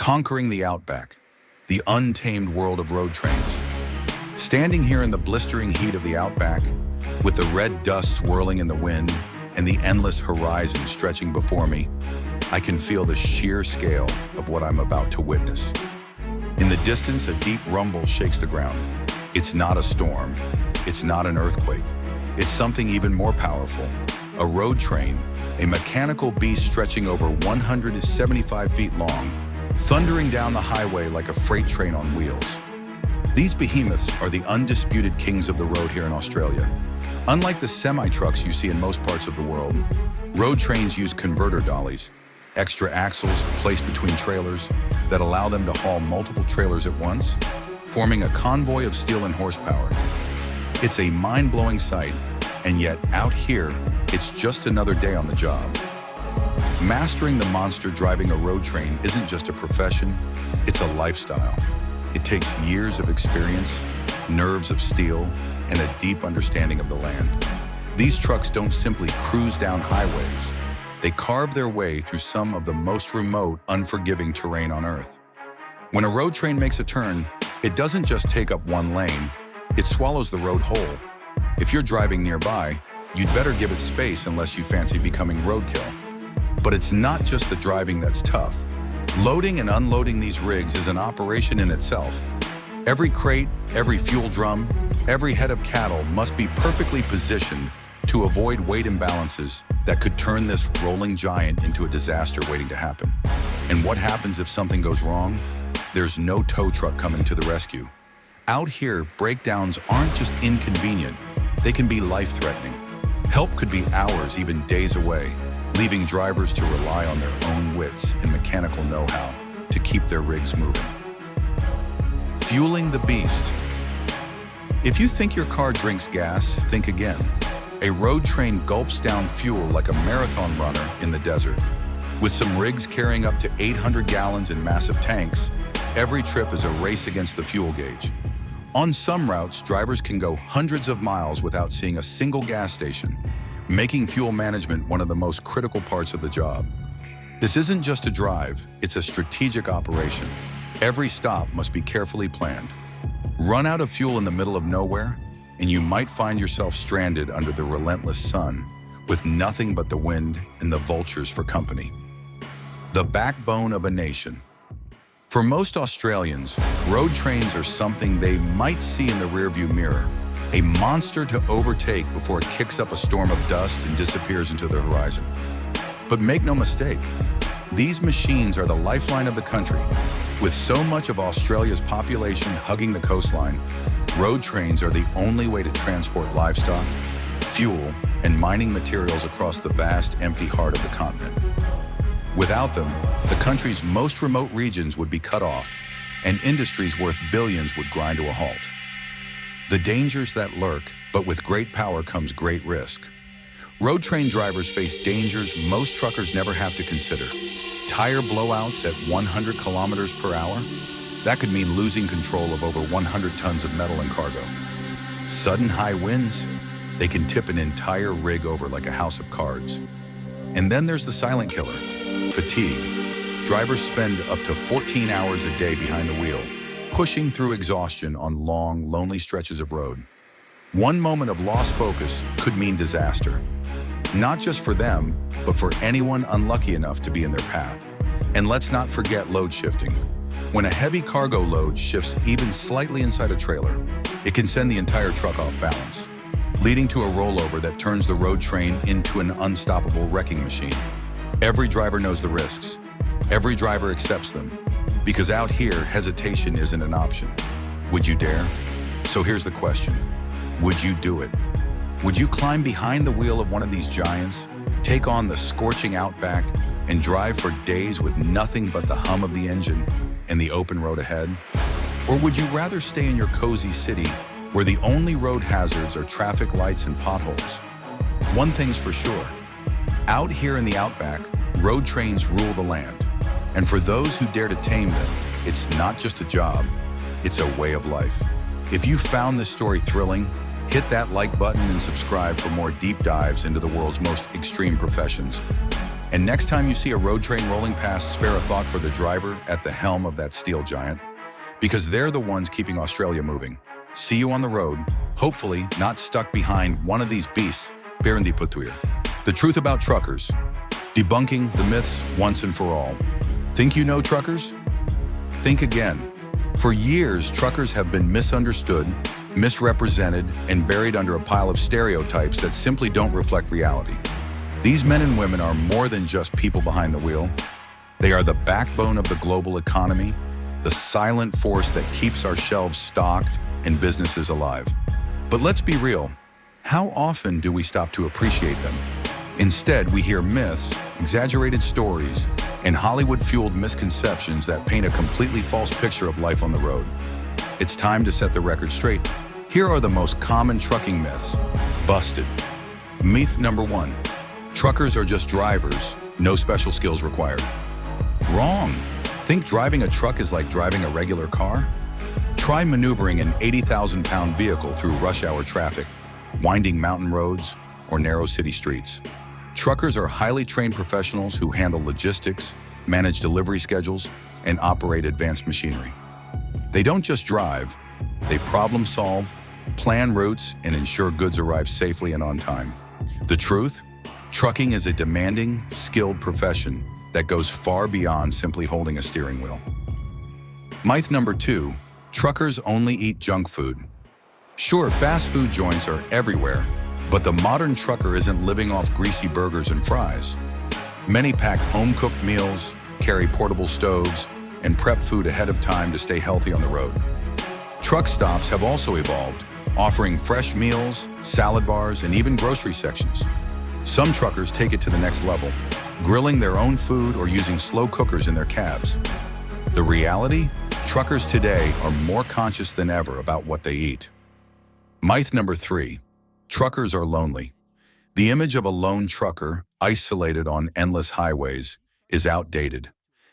conquering the outback, the untamed world of road trains. Standing here in the blistering heat of the outback, with the red dust swirling in the wind and the endless horizon stretching before me, I can feel the sheer scale of what I'm about to witness. In the distance, a deep rumble shakes the ground. It's not a storm. It's not an earthquake. It's something even more powerful. A road train, a mechanical beast stretching over 175 feet long, thundering down the highway like a freight train on wheels. These behemoths are the undisputed kings of the road here in Australia. Unlike the semi-trucks you see in most parts of the world, road trains use converter dollies, extra axles placed between trailers that allow them to haul multiple trailers at once, forming a convoy of steel and horsepower. It's a mind-blowing sight, and yet out here, it's just another day on the job. Mastering the monster driving a road train isn't just a profession, it's a lifestyle. It takes years of experience, nerves of steel, and a deep understanding of the land. These trucks don't simply cruise down highways. They carve their way through some of the most remote, unforgiving terrain on Earth. When a road train makes a turn, it doesn't just take up one lane, it swallows the road whole. If you're driving nearby, you'd better give it space unless you fancy becoming roadkill. But it's not just the driving that's tough. Loading and unloading these rigs is an operation in itself. Every crate, every fuel drum, every head of cattle must be perfectly positioned to avoid weight imbalances that could turn this rolling giant into a disaster waiting to happen. And what happens if something goes wrong? There's no tow truck coming to the rescue. Out here, breakdowns aren't just inconvenient, they can be life-threatening. Help could be hours, even days away, leaving drivers to rely on their own wits and mechanical know-how to keep their rigs moving. Fueling the beast. If you think your car drinks gas, think again. A road train gulps down fuel like a marathon runner in the desert. With some rigs carrying up to 800 gallons in massive tanks, every trip is a race against the fuel gauge. On some routes, drivers can go hundreds of miles without seeing a single gas station, making fuel management one of the most critical parts of the job. This isn't just a drive, it's a strategic operation. Every stop must be carefully planned. Run out of fuel in the middle of nowhere, and you might find yourself stranded under the relentless sun with nothing but the wind and the vultures for company. The backbone of a nation. For most Australians, road trains are something they might see in the rearview mirror, a monster to overtake before it kicks up a storm of dust and disappears into the horizon. But make no mistake, these machines are the lifeline of the country. With so much of Australia's population hugging the coastline, road trains are the only way to transport livestock, fuel, and mining materials across the vast, empty heart of the continent. Without them, the country's most remote regions would be cut off, and industries worth billions would grind to a halt. The dangers that lurk, but with great power comes great risk. Road train drivers face dangers most truckers never have to consider. Tire blowouts at 100 kilometers per hour? That could mean losing control of over 100 tons of metal and cargo. Sudden high winds? They can tip an entire rig over like a house of cards. And then there's the silent killer, fatigue. Drivers spend up to 14 hours a day behind the wheel, pushing through exhaustion on long, lonely stretches of road. One moment of lost focus could mean disaster. Not just for them, but for anyone unlucky enough to be in their path. And let's not forget load shifting. When a heavy cargo load shifts even slightly inside a trailer, it can send the entire truck off balance, leading to a rollover that turns the road train into an unstoppable wrecking machine. Every driver knows the risks. Every driver accepts them. Because out here, hesitation isn't an option. Would you dare? So here's the question. Would you do it? Would you climb behind the wheel of one of these giants, take on the scorching outback, and drive for days with nothing but the hum of the engine and the open road ahead? Or would you rather stay in your cozy city where the only road hazards are traffic lights and potholes? One thing's for sure. Out here in the outback, road trains rule the land. And for those who dare to tame them, it's not just a job, it's a way of life. If you found this story thrilling, hit that like button and subscribe for more deep dives into the world's most extreme professions. And next time you see a road train rolling past, spare a thought for the driver at the helm of that steel giant, because they're the ones keeping Australia moving. See you on the road, hopefully not stuck behind one of these beasts. Berendi Putuir. The truth about truckers. Debunking the myths once and for all. Think you know truckers? Think again. For years, truckers have been misunderstood, misrepresented, and buried under a pile of stereotypes that simply don't reflect reality. These men and women are more than just people behind the wheel. They are the backbone of the global economy, the silent force that keeps our shelves stocked and businesses alive. But let's be real, how often do we stop to appreciate them? Instead, we hear myths, exaggerated stories, and Hollywood-fueled misconceptions that paint a completely false picture of life on the road. It's time to set the record straight. Here are the most common trucking myths. Busted. Myth number 1. Truckers are just drivers, no special skills required. Wrong. Think driving a truck is like driving a regular car? Try maneuvering an 80,000-pound vehicle through rush hour traffic, winding mountain roads, or narrow city streets. Truckers are highly trained professionals who handle logistics, manage delivery schedules, and operate advanced machinery. They don't just drive, they problem solve, plan routes, and ensure goods arrive safely and on time. The truth? Trucking is a demanding, skilled profession that goes far beyond simply holding a steering wheel. Myth number 2, truckers only eat junk food. Sure, fast food joints are everywhere, but the modern trucker isn't living off greasy burgers and fries. Many pack home-cooked meals, carry portable stoves, and prep food ahead of time to stay healthy on the road. Truck stops have also evolved, offering fresh meals, salad bars, and even grocery sections. Some truckers take it to the next level, grilling their own food or using slow cookers in their cabs. The reality? Truckers today are more conscious than ever about what they eat. Myth number 3. Truckers are lonely. The image of a lone trucker, isolated on endless highways, is outdated.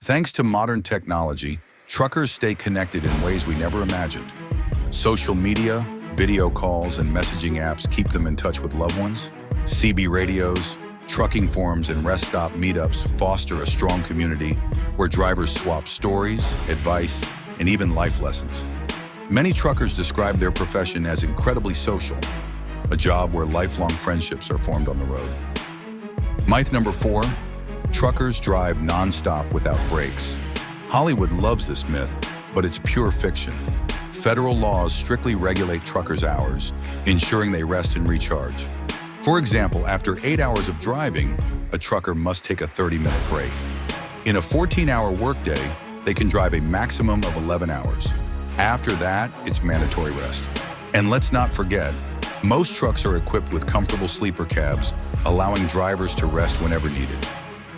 Thanks to modern technology, truckers stay connected in ways we never imagined. Social media, video calls, and messaging apps keep them in touch with loved ones. CB radios, trucking forums, and rest stop meetups foster a strong community where drivers swap stories, advice, and even life lessons. Many truckers describe their profession as incredibly social, a job where lifelong friendships are formed on the road. Myth number 4, truckers drive nonstop without breaks. Hollywood loves this myth, but it's pure fiction. Federal laws strictly regulate truckers' hours, ensuring they rest and recharge. For example, after 8 hours of driving, a trucker must take a 30-minute break. In a 14-hour workday, they can drive a maximum of 11 hours. After that, it's mandatory rest. And let's not forget, most trucks are equipped with comfortable sleeper cabs, allowing drivers to rest whenever needed.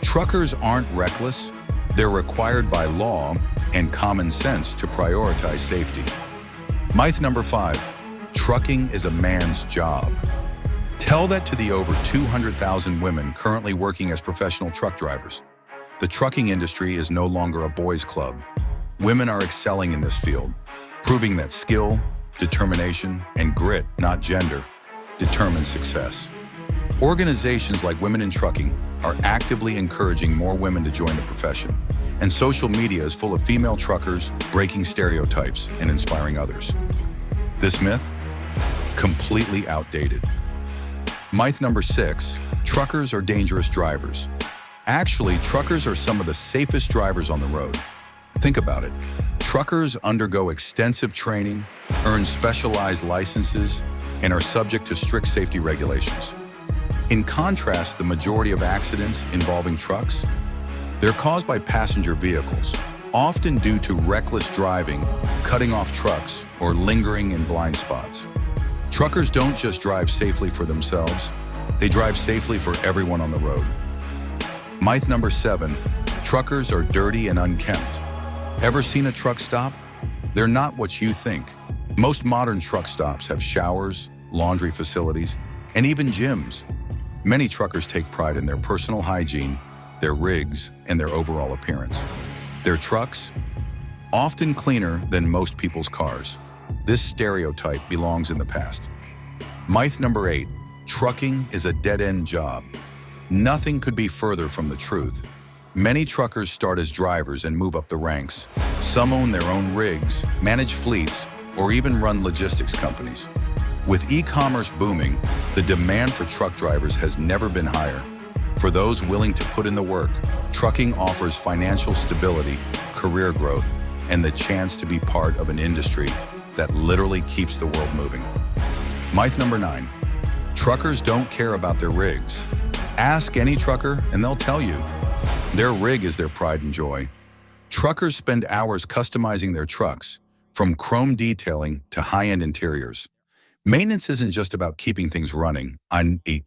Truckers aren't reckless, they're required by law and common sense to prioritize safety. Myth number 5, trucking is a man's job. Tell that to the over 200,000 women currently working as professional truck drivers. The trucking industry is no longer a boys' club. Women are excelling in this field, proving that skill, determination, and grit, not gender, determine success. Organizations like Women in Trucking are actively encouraging more women to join the profession, and social media is full of female truckers breaking stereotypes and inspiring others. This myth? Completely outdated. Myth number 6, truckers are dangerous drivers. Actually, truckers are some of the safest drivers on the road. Think about it. Truckers undergo extensive training, earn specialized licenses, and are subject to strict safety regulations. In contrast, the majority of accidents involving trucks, they're caused by passenger vehicles, often due to reckless driving, cutting off trucks, or lingering in blind spots. Truckers don't just drive safely for themselves, they drive safely for everyone on the road. Myth number 7, truckers are dirty and unkempt. Ever seen a truck stop? They're not what you think. Most modern truck stops have showers, laundry facilities, and even gyms. Many truckers take pride in their personal hygiene, their rigs, and their overall appearance. Their trucks? Often cleaner than most people's cars. This stereotype belongs in the past. Myth number 8, trucking is a dead-end job. Nothing could be further from the truth. Many truckers start as drivers and move up the ranks. Some own their own rigs, manage fleets, or even run logistics companies. With e-commerce booming, the demand for truck drivers has never been higher. For those willing to put in the work, trucking offers financial stability, career growth, and the chance to be part of an industry that literally keeps the world moving. Myth number 9. Truckers don't care about their rigs. Ask any trucker and they'll tell you. Their rig is their pride and joy. Truckers spend hours customizing their trucks, from chrome detailing to high-end interiors. Maintenance isn't just about keeping things running on a